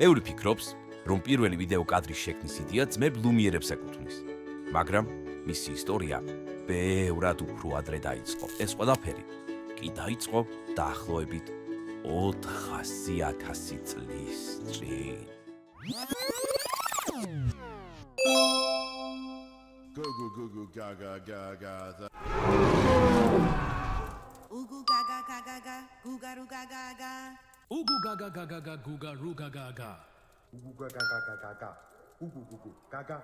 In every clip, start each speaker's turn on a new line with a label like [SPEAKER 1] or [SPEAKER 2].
[SPEAKER 1] ბევრი ფიქრობს, რომ პირველი ვიდეო კადრის შექმნის იდეა ძმებ ლუმიერებს ეკუთვნის. მაგრამ მისი ისტორია ბევრად უფრო ადრე დაიწყო. ეს ყველაფერი კი დაიწყო დაახლოებით 400,000 წლის წინ.
[SPEAKER 2] Go go go go gaga gaga.
[SPEAKER 3] Ugu gaga gaga gaga, gugaru gaga gaga.
[SPEAKER 4] Ugu gaga gaga gaga, gugaru gaga gaga.
[SPEAKER 5] Ugu gaga gaga gaga. Ugu gugu gaga.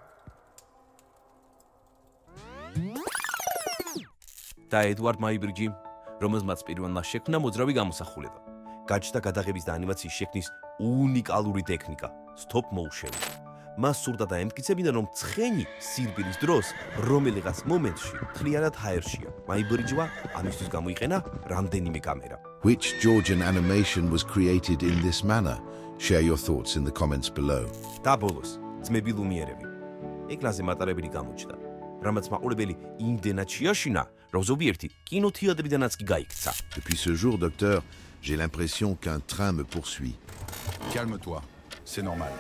[SPEAKER 1] და ედვარდ მაიბრიჯი, რომელმაც პირველმა შექმნა მოძრავი გამოსახულება. გაჩნდა გადაღების და ანიმაციის შექმნის უნიკალური ტექნიკა, stop motion. მას სურდა დაემტკიცებინა, რომ ცხენი სირბილის დროს რომელიღაც მომენტში მთლიანად ჰაერშია. მაიბრიჯმა ამისთვის გამოიყენა რამდენიმე კამერა.
[SPEAKER 2] Which Georgian animation was created in this manner? Share your thoughts in the comments below.
[SPEAKER 1] და ბოლოს, ძმები ლუმიერები. ეკრანზე მატარებელი გამოჩნდა, რამაც მაყურებელი იმდენად შეაშინა, რომ ზოგიერთი კინოთეატრიდანაც კი გაიქცა.
[SPEAKER 2] Depuis ce jour, docteur, j'ai l'impression qu'un train me poursuit.
[SPEAKER 5] Calme-toi, c'est normal.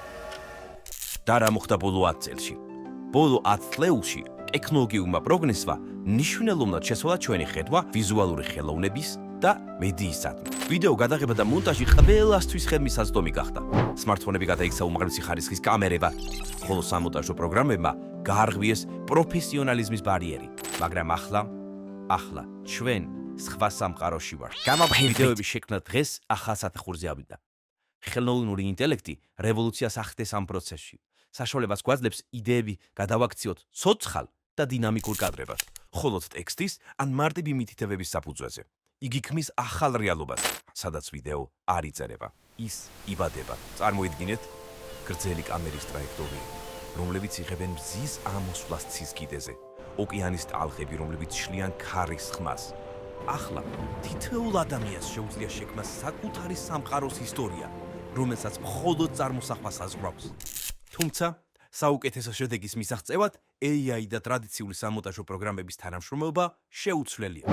[SPEAKER 1] და რა მოხდა ბოლო 10 წელში? ბოლო 10 წლეულში ტექნოლოგიურმა პროგრესმა მნიშვნელოვნად შესავალა ჩვენი ხედვა ვიზუალური ხელოვნების და მედიისადმი. ვიდეო გადაღება და მონტაჟი ყველასთვის ხელმისაწვდომი გახდა. სმარტფონები გადაიქცა უმაღლესი ხარისხის კამერება, ხოლო სამონტაჟო პროგრამებმა გაარღვიეს პროფესიონალიზმის ბარიერი. მაგრამ ახლა ჩვენ სხვა სამყაროში ვართ. ვიდეოების შექმნა დღეს ახალ საფეხურზე ავიდა. ხელოვნური ინტელექტი რევოლუციას ახდენს ამ პროცესში. საშუალებას გვაძლევს იდეები გადავაქციოთ ცოცხალ და დინამიკურ კადრებად, ხოლო ტექსტის ან მარტივი მითითებების საფუძველზე. იგი ქმნის ახალ რეალობას, სადაც ვიდეო არ იწერება, ის იბადება. წარმოიდგინეთ, გრძელი კამერის ტრაექტორიები, რომლებიც იღებენ მზის ამოსვლას ცის კიდეზე, ოკეანის ტალღები, რომლებიც შლიან ქარის ხმას. ახლა თითოეულ ადამიანს შეუძლია შექმნა საკუთარი სამყაროს ისტორია, რომელსაც მხოლოდ წარმოსახვას აზღვრავს. თუმცა, საუკეთესო შედეგის მისაღწევად AI და ტრადიციული სამონტაჟო პროგრამების თანამშრომლობა შეუცვლელია.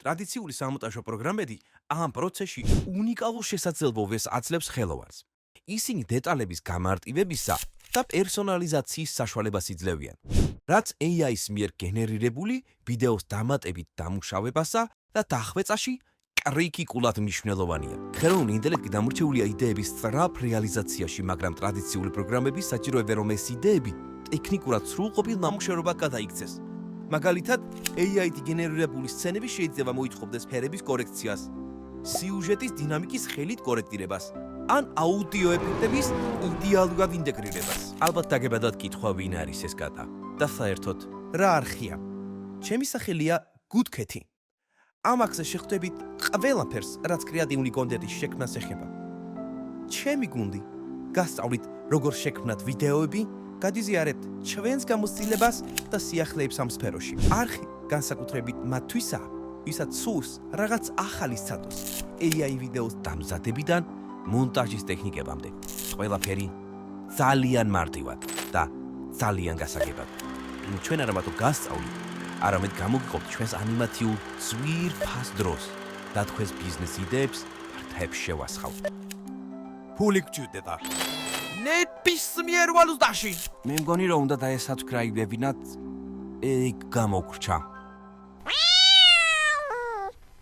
[SPEAKER 1] ტრადიციული სამონტაჟო პროგრამები ამ პროცესში უნიკალურ შესაძლებლობას აძლევს ხელოვანს. ისინი დეტალების გამარტივებისა და პერსონალიზაციის საშუალებას იძლევიან, რაც AI-ის მიერ გენერირებული ვიდეოს დამატებით დამუშავებასა და დახვეწაში კრიტიკულად მნიშვნელოვანია. ხელოვნური ინტელექტი დამორჩეულია იდეების სწრაფ რეალიზაციაში, მაგრამ ტრადიციული პროგრამები საჭიროებენ, რომ ეს იდეები ტექნიკურად სრულყოფილ ნამუშევრებად გადაიქცეს. მაგალითად, AI-ით გენერირებული სცენები შეიძლება მოითხოვდეს ფერების კორექციას, სიუჟეტის დინამიკის ხელით კორექტირებას, ან აუდიო ეფექტების იდეალურად ინტეგრირებას. ალბათ დაგებადათ კითხვა, ვინ არის ეს კატა და საერთოდ რა არხია. ჩემი სახელია გუდქეთი. ამ აქზე შეხვდებით ყველაფერს, რაც კრეატიული კონტენტის შექმნას ეხება. ჩემი გუნდი გასწავლით, როგორ შექმნათ ვიდეოები, გადიზიარებთ ჩვენს გამოცდილებას და სიახლეებს ამ სფეროში. არხი განსაკუთრებით მათთვისაა, ვისაც სურს რაღაც ახალი სცადოს. AI ვიდეოს დამზადებიდან მონტაჟის ტექნიკებამდე. ყველაფერი ძალიან მარტივად და ძალიან გასაგებად. ჩვენ არა მარტო გასწავლით, არამედ გამოგიყოფთ ჩვენს ანიმაციურ ძვირფას დროს და თქვენს ბიზნეს იდეებს ფართებს შევასხავთ. ფული გჭირდება. ნებისმიერ ვალუტაში. მე მგონი რომ უნდა დაესაბსკრაიბებინათ, გამოგრჩა.